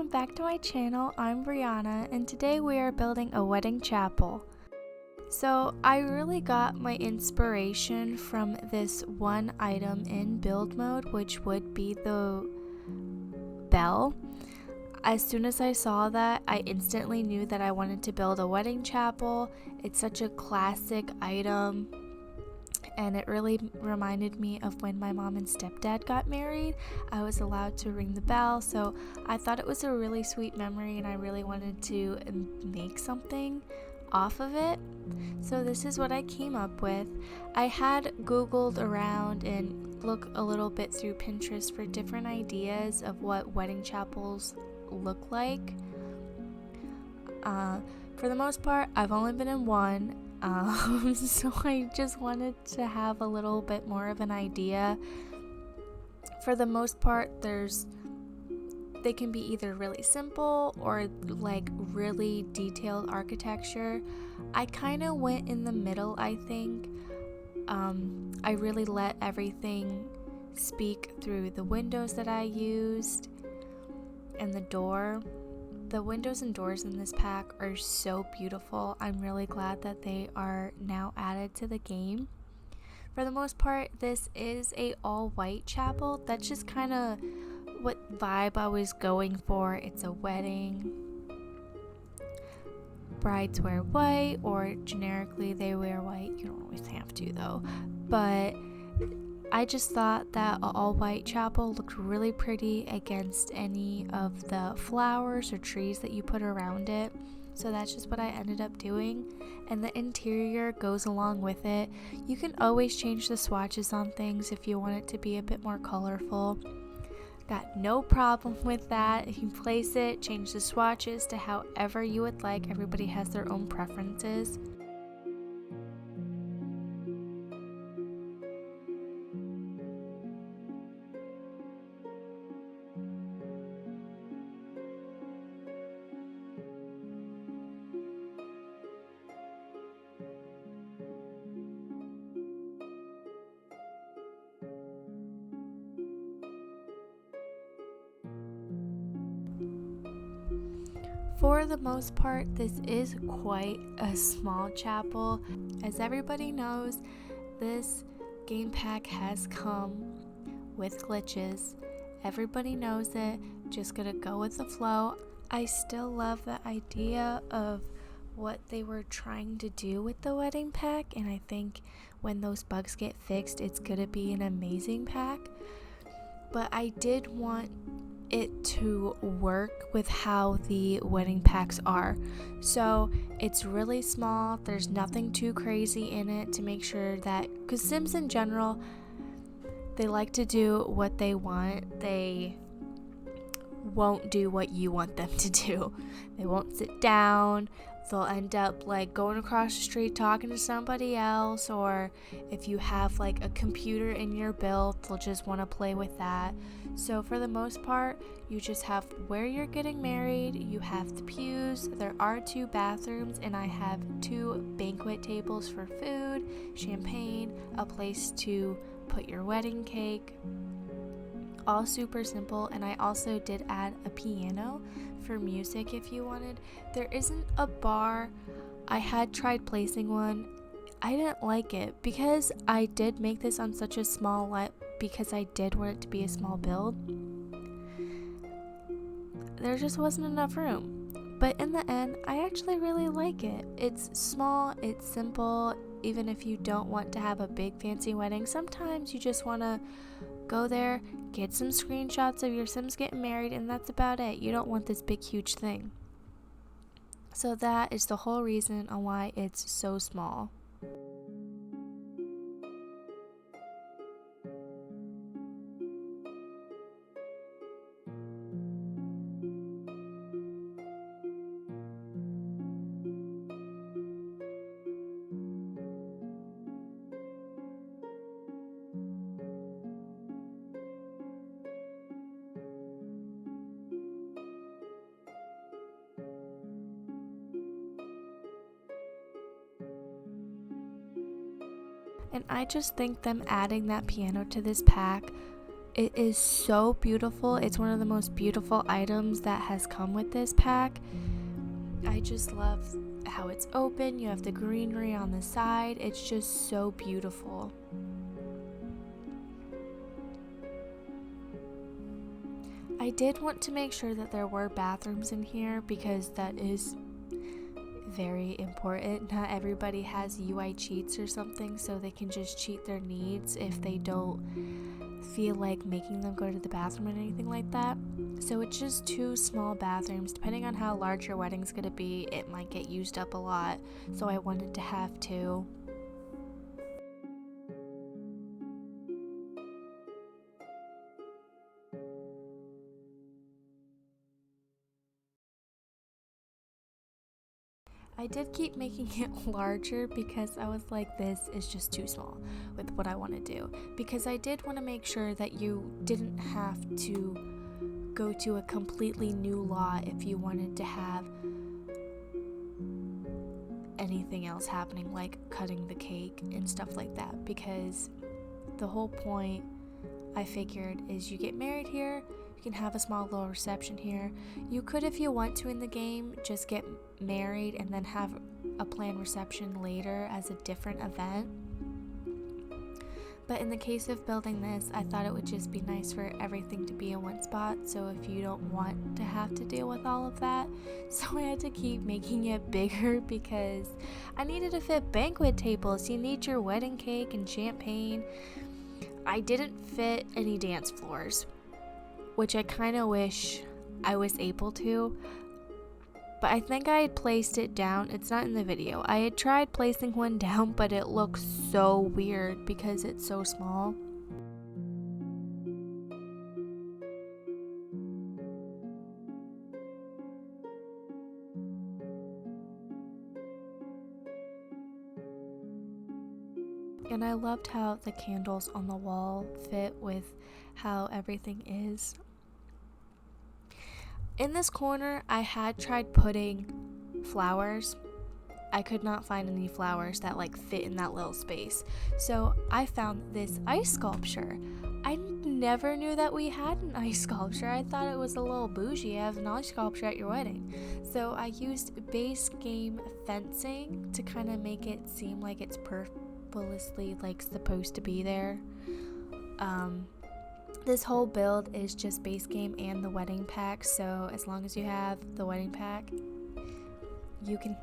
welcome back to my channel. I'm Brianna and today we are building a wedding chapel. So I really got my inspiration from this one item in build mode, which would be the bell. As soon as I saw that, I instantly knew that I wanted to build a wedding chapel. It's such a classic item. And it really reminded me of when my mom and stepdad got married. I was allowed to ring the bell, so I thought it was a really sweet memory and I really wanted to make something off of it. So this is what I came up with. I had Googled around and looked a little bit through Pinterest for different ideas of what wedding chapels look like. For the most part, I've only been in one. So I just wanted to have a little bit more of an idea. For the most part, they can be either really simple or like really detailed architecture. I kind of went in the middle, I think. I really let everything speak through the windows that I used and the door. The windows and doors in this pack are so beautiful. I'm really glad that they are now added to the game. For the most part, this is a all-white chapel. That's just kind of what vibe I was going for. It's a wedding. Brides wear white, or generically they wear white. You don't always have to though. But I just thought that an all-white chapel looked really pretty against any of the flowers or trees that you put around it. So that's just what I ended up doing. And the interior goes along with it. You can always change the swatches on things if you want it to be a bit more colorful. Got no problem with that. You can place it, change the swatches to however you would like. Everybody has their own preferences. For the most part, this is quite a small chapel. As everybody knows, this game pack has come with glitches. Everybody knows it, just gonna go with the flow. I still love the idea of what they were trying to do with the wedding pack, and I think when those bugs get fixed, it's gonna be an amazing pack. But I did want it to work with how the wedding packs are. So it's really small, there's nothing too crazy in it to make sure that, because Sims in general, they like to do what they want. They won't do what you want them to do. They won't sit down. They'll end up like going across the street talking to somebody else, or if you have like a computer in your build, they'll just want to play with that. So for the most part, you just have where you're getting married, you have the pews, there are 2 bathrooms, and I have 2 banquet tables for food, champagne, a place to put your wedding cake. All super simple. And I also did add a piano for music if you wanted. There isn't a bar. I had tried placing one. I didn't like it because I did make this on such a small lot, because I did want it to be a small build. There just wasn't enough room. But in the end, I actually really like it. It's small, it's simple. Even if you don't want to have a big fancy wedding, sometimes you just want to go there, get some screenshots of your Sims getting married, and that's about it. You don't want this big huge thing. So that is the whole reason on why it's so small. And I just think them adding that piano to this pack It is so beautiful. It's one of the most beautiful items that has come with this pack. I just love how it's open. You have the greenery on the side. It's just so beautiful. I did want to make sure that there were bathrooms in here because that is very important. Not everybody has UI cheats or something, so they can just cheat their needs if they don't feel like making them go to the bathroom or anything like that. So it's just 2 small bathrooms. Depending on how large your wedding's gonna be, it might get used up a lot, so I wanted to have 2. I did keep making it larger because I was like, this is just too small with what I want to do, because I did want to make sure that you didn't have to go to a completely new lot if you wanted to have anything else happening, like cutting the cake and stuff like that, because the whole point, I figured, is you get married here, you can have a small little reception here. You could, if you want to in the game, just get married and then have a planned reception later as a different event. But in the case of building this, I thought it would just be nice for everything to be in one spot, so if you don't want to have to deal with all of that. So I had to keep making it bigger because I needed to fit banquet tables. You need your wedding cake and champagne. I didn't fit any dance floors, which I kind of wish I was able to, but I think I had placed it down. It's not in the video. I had tried placing one down, but it looks so weird because it's so small. And I loved how the candles on the wall fit with how everything is. In this corner, I had tried putting flowers. I could not find any flowers that like fit in that little space. So I found this ice sculpture. I never knew that we had an ice sculpture. I thought it was a little bougie. I have an ice sculpture at your wedding. So I used base game fencing to kind of make it seem like it's purposely like supposed to be there. This whole build is just base game and the wedding pack, so as long as you have the wedding pack, you can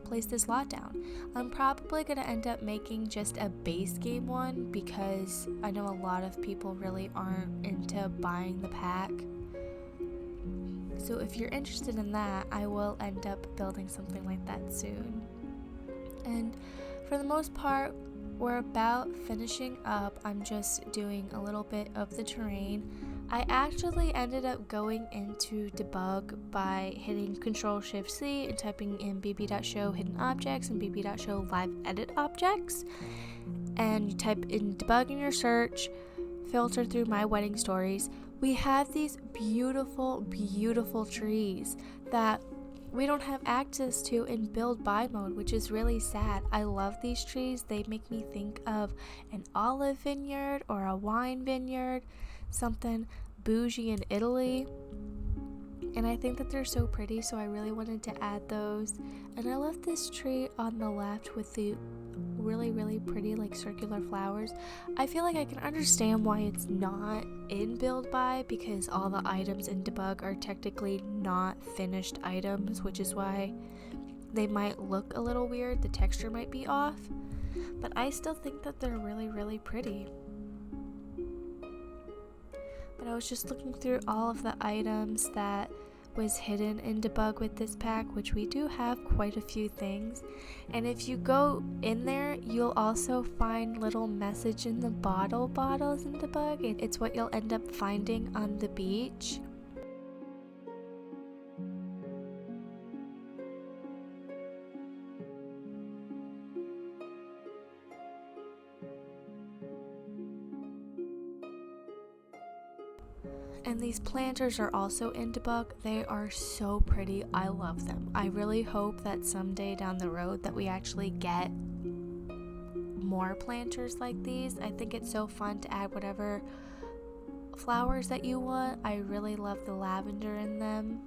place this lot down. I'm probably going to end up making just a base game one because I know a lot of people really aren't into buying the pack. So if you're interested in that, I will end up building something like that soon. And for the most part, we're about finishing up. I'm just doing a little bit of the terrain. I actually ended up going into debug by hitting Control-Shift-C and typing in bb.show hidden objects and bb.show live edit objects. And you type in debug in your search, filter through my wedding stories. We have these beautiful, beautiful trees that we don't have access to in build-by mode, which is really sad. I love these trees. They make me think of an olive vineyard or a wine vineyard, something bougie in Italy. And I think that they're so pretty, so I really wanted to add those. And I love this tree on the left with the really, really pretty like circular flowers. I feel like I can understand why it's not in build by, because all the items in debug are technically not finished items, which is why they might look a little weird. The texture might be off, but I still think that they're really, really pretty. But I was just looking through all of the items that was hidden in debug with this pack, which we do have quite a few things. And if you go in there, you'll also find little message in the bottles in debug. It's what you'll end up finding on the beach. And these planters are also in debug. They are so pretty. I love them. I really hope that someday down the road that we actually get more planters like these. I think it's so fun to add whatever flowers that you want. I really love the lavender in them.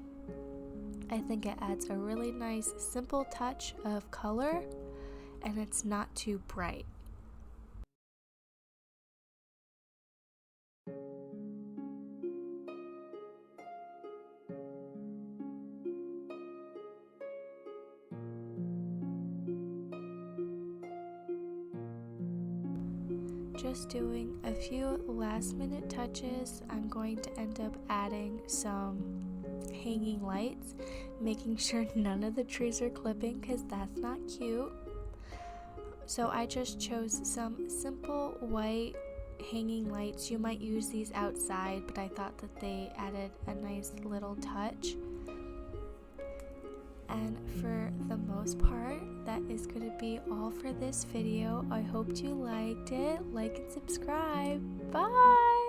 I think it adds a really nice simple touch of color, and it's not too bright. Just doing a few last minute touches. I'm going to end up adding some hanging lights, making sure none of the trees are clipping because that's not cute. So I just chose some simple white hanging lights. You might use these outside, but I thought that they added a nice little touch. And for the most part, that is going to be all for this video. I hope you liked it. Like and subscribe. Bye!